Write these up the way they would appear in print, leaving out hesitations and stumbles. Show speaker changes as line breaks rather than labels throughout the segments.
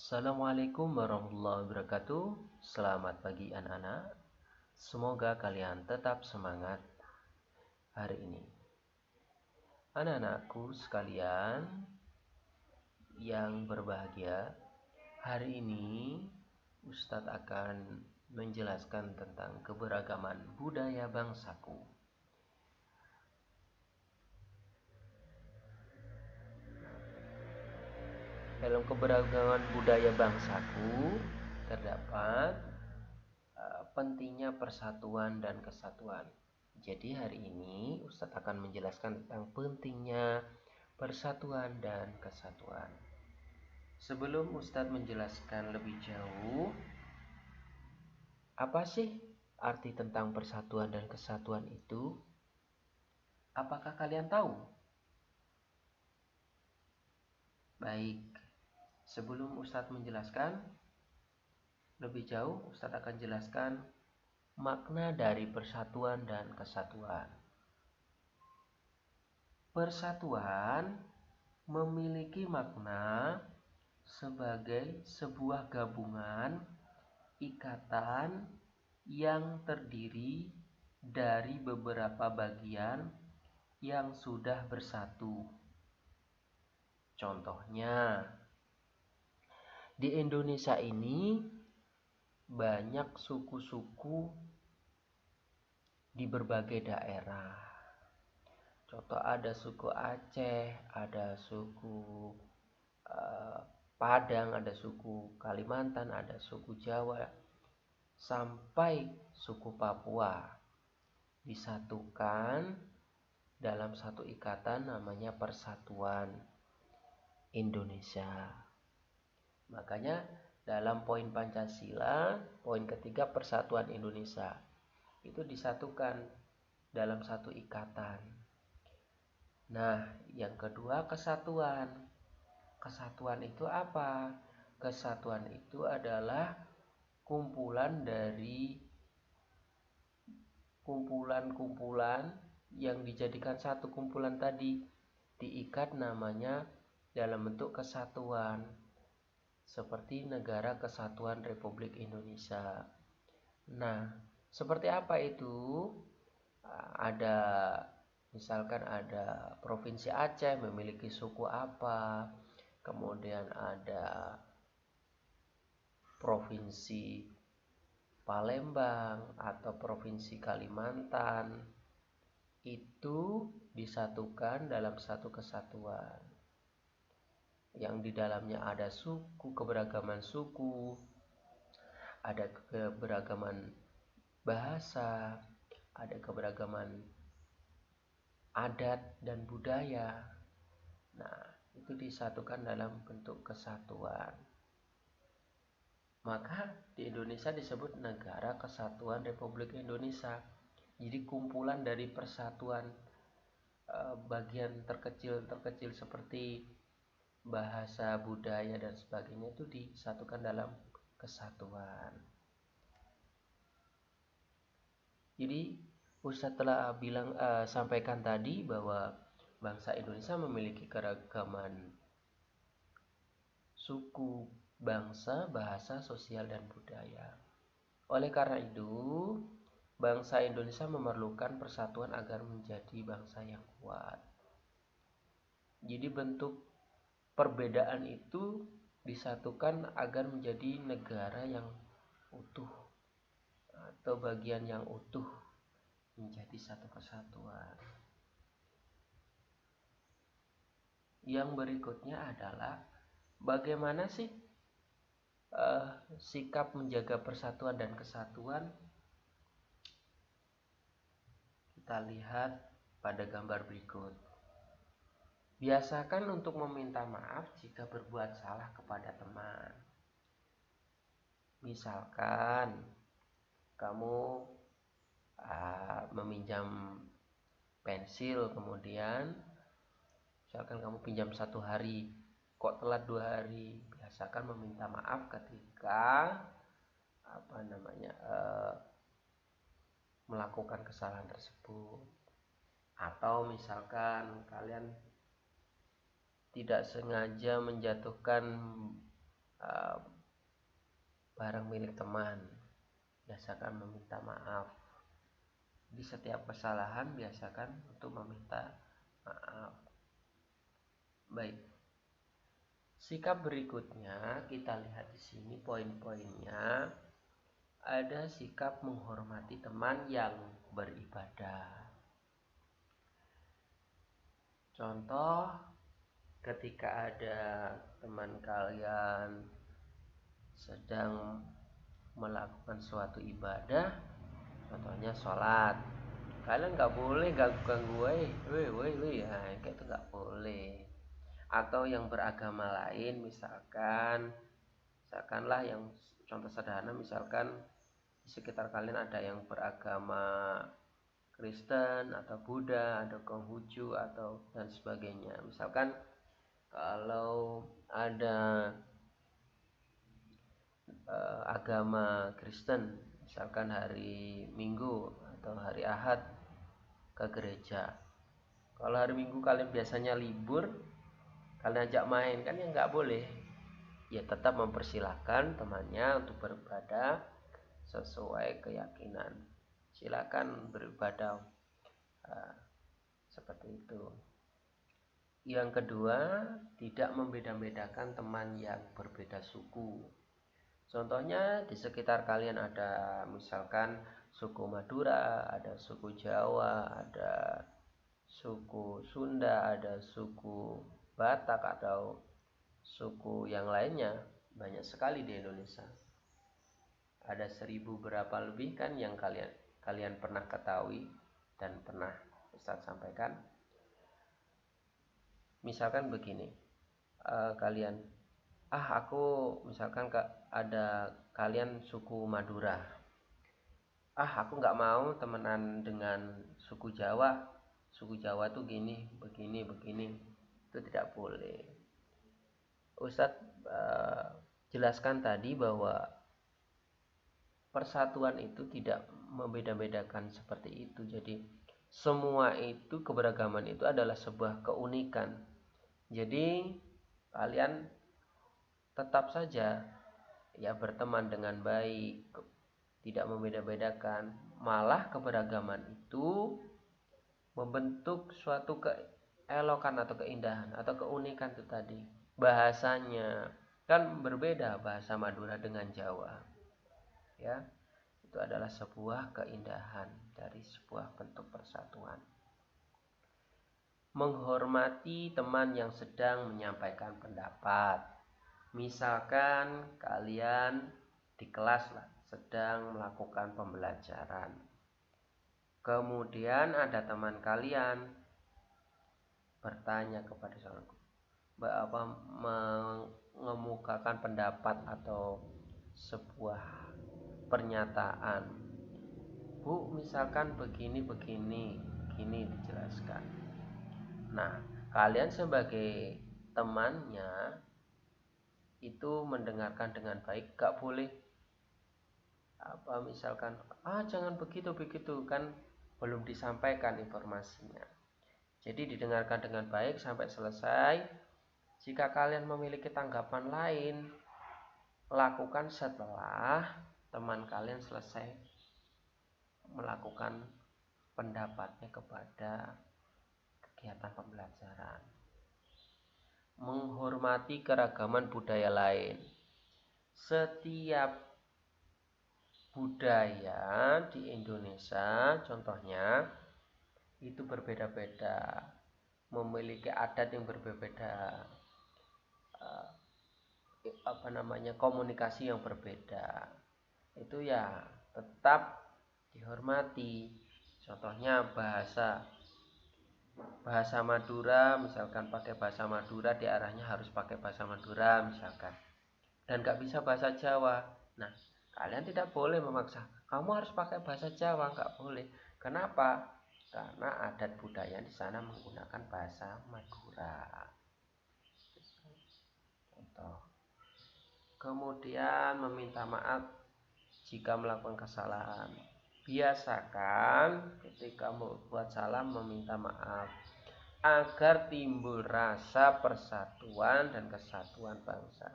Assalamualaikum warahmatullahi wabarakatuh. Selamat pagi anak-anak. Semoga kalian tetap semangat hari ini. Anak-anakku sekalian yang berbahagia, hari ini Ustadz akan menjelaskan tentang keberagaman budaya bangsaku. Dalam keberagaman budaya bangsaku terdapat pentingnya persatuan dan kesatuan. Jadi hari ini Ustadz akan menjelaskan tentang pentingnya persatuan dan kesatuan. Sebelum Ustadz menjelaskan lebih jauh, apa sih arti tentang persatuan dan kesatuan itu? Apakah kalian tahu? Baik, sebelum Ustadz menjelaskan lebih jauh, Ustadz akan jelaskan makna dari persatuan dan kesatuan. Persatuan memiliki makna sebagai sebuah gabungan ikatan yang terdiri dari beberapa bagian yang sudah bersatu. Contohnya, di Indonesia ini banyak suku-suku di berbagai daerah. Contoh ada suku Aceh, ada suku Padang, ada suku Kalimantan, ada suku Jawa, sampai suku Papua disatukan dalam satu ikatan namanya Persatuan Indonesia. Makanya dalam poin Pancasila, poin ketiga Persatuan Indonesia itu disatukan dalam satu ikatan. Nah, yang kedua kesatuan. Kesatuan itu apa? Kesatuan itu adalah kumpulan dari kumpulan-kumpulan yang dijadikan satu kumpulan tadi, diikat namanya dalam bentuk kesatuan. Seperti Negara Kesatuan Republik Indonesia. Nah, seperti apa itu? Ada misalkan ada Provinsi Aceh memiliki suku apa, kemudian ada Provinsi Palembang atau Provinsi Kalimantan, itu disatukan dalam satu kesatuan yang di dalamnya ada suku, keberagaman suku, ada keberagaman bahasa, ada keberagaman adat dan budaya. Nah, itu disatukan dalam bentuk kesatuan. Maka di Indonesia disebut Negara Kesatuan Republik Indonesia. Jadi kumpulan dari persatuan bagian terkecil seperti bahasa, budaya dan sebagainya itu disatukan dalam kesatuan. Jadi Ustadz telah sampaikan tadi bahwa bangsa Indonesia memiliki keragaman suku, bangsa, bahasa, sosial, dan budaya. Oleh karena itu, bangsa Indonesia memerlukan persatuan agar menjadi bangsa yang kuat. Jadi bentuk perbedaan itu disatukan agar menjadi negara yang utuh atau bagian yang utuh menjadi satu kesatuan. Yang berikutnya adalah bagaimana sih sikap menjaga persatuan dan kesatuan. Kita lihat pada gambar berikut. Biasakan untuk meminta maaf jika berbuat salah kepada teman. Misalkan kamu meminjam pensil, kemudian misalkan kamu pinjam 1 hari, kok telat 2 hari. Biasakan meminta maaf ketika melakukan kesalahan tersebut. Atau misalkan kalian tidak sengaja menjatuhkan barang milik teman, biasakan meminta maaf. Di setiap kesalahan biasakan untuk meminta maaf. Baik. Sikap berikutnya kita lihat di sini poin-poinnya. Ada sikap menghormati teman yang beribadah. Contoh, ketika ada teman kalian sedang melakukan suatu ibadah, contohnya sholat, kalian nggak boleh ganggu-ganggu, nah, kayak itu nggak boleh. Atau yang beragama lain, misalkanlah yang contoh sederhana, misalkan di sekitar kalian ada yang beragama Kristen atau Buddha, ada Konghucu atau dan sebagainya. Misalkan kalau ada agama Kristen, misalkan hari Minggu atau hari Ahad ke gereja. Kalau hari Minggu kalian biasanya libur, kalian ajak main, kan ya nggak boleh. Ya tetap mempersilahkan temannya untuk beribadah sesuai keyakinan. Silakan beribadah seperti itu. Yang kedua, tidak membeda-bedakan teman yang berbeda suku. Contohnya di sekitar kalian ada misalkan suku Madura, ada suku Jawa, ada suku Sunda, ada suku Batak atau suku yang lainnya. Banyak sekali di Indonesia. Ada 1000 berapa lebih kan yang kalian pernah ketahui dan pernah Ustadz sampaikan. Misalkan begini, kalian, aku misalkan ada kalian suku Madura, aku nggak mau temenan dengan suku Jawa tuh gini, begini, itu tidak boleh. Ustadz jelaskan tadi bahwa persatuan itu tidak membeda-bedakan seperti itu. Jadi semua itu, keberagaman itu adalah sebuah keunikan. Jadi kalian tetap saja ya berteman dengan baik, tidak membeda-bedakan. Malah keberagaman itu membentuk suatu keelokan atau keindahan atau keunikan itu tadi. Bahasanya kan berbeda, bahasa Madura dengan Jawa. Ya, itu adalah sebuah keindahan dari sebuah bentuk persatuan. Menghormati teman yang sedang menyampaikan pendapat. Misalkan kalian di kelas sedang melakukan pembelajaran. Kemudian ada teman kalian bertanya kepada seorang mengemukakan pendapat atau sebuah pernyataan. Bu, misalkan begini dijelaskan. Nah, kalian sebagai temannya itu mendengarkan dengan baik, gak boleh misalkan jangan begitu kan belum disampaikan informasinya. Jadi didengarkan dengan baik sampai selesai. Jika kalian memiliki tanggapan lain, lakukan setelah teman kalian selesai melakukan pendapatnya kepada kegiatan pembelajaran. Menghormati keragaman budaya lain. Setiap budaya di Indonesia contohnya itu berbeda-beda, memiliki adat yang berbeda, komunikasi yang berbeda. Itu ya tetap dihormati. Contohnya bahasa Madura, misalkan pakai bahasa Madura, diarahnya harus pakai bahasa Madura misalkan, dan gak bisa bahasa Jawa. Nah, kalian tidak boleh memaksa kamu harus pakai bahasa Jawa, gak boleh. Kenapa? Karena adat budaya di sana menggunakan bahasa Madura. Contoh. Kemudian meminta maaf jika melakukan kesalahan. Biasakan ketika membuat salah meminta maaf agar timbul rasa persatuan dan kesatuan bangsa.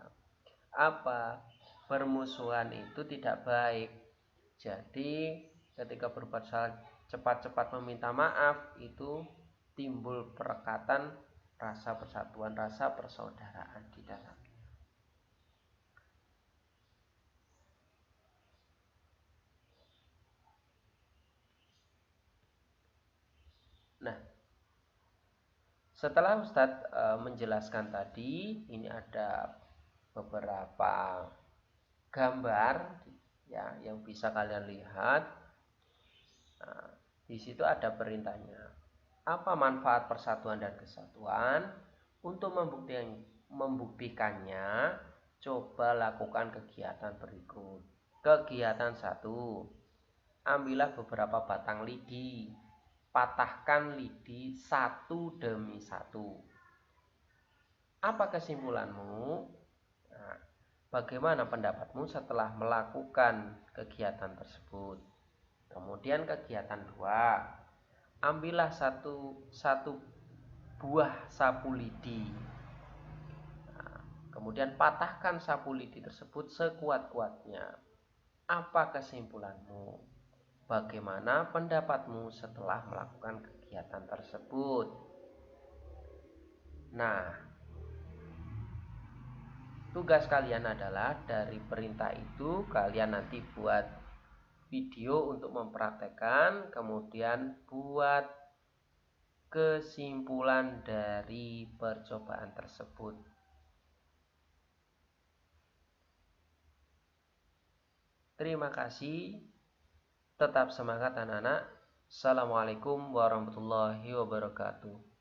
Apa? Permusuhan itu tidak baik. Jadi ketika berbuat salah cepat-cepat meminta maaf itu timbul perekatan rasa persatuan, rasa persaudaraan di dalam. Nah, setelah Ustadz menjelaskan tadi, ini ada beberapa gambar ya yang bisa kalian lihat. Nah, di situ ada perintahnya. Apa manfaat persatuan dan kesatuan? Untuk membuktikannya, coba lakukan kegiatan berikut. Kegiatan 1. Ambillah beberapa batang lidi. Patahkan lidi satu demi satu. Apa kesimpulanmu? Nah, bagaimana pendapatmu setelah melakukan kegiatan tersebut? Kemudian kegiatan 2. Ambillah satu buah sapu lidi. Nah, kemudian patahkan sapu lidi tersebut sekuat-kuatnya. Apa kesimpulanmu? Bagaimana pendapatmu setelah melakukan kegiatan tersebut? Nah, tugas kalian adalah dari perintah itu kalian nanti buat video untuk mempraktekkan, kemudian buat kesimpulan dari percobaan tersebut. Terima kasih. Tetap semangat anak-anak. Assalamualaikum warahmatullahi wabarakatuh.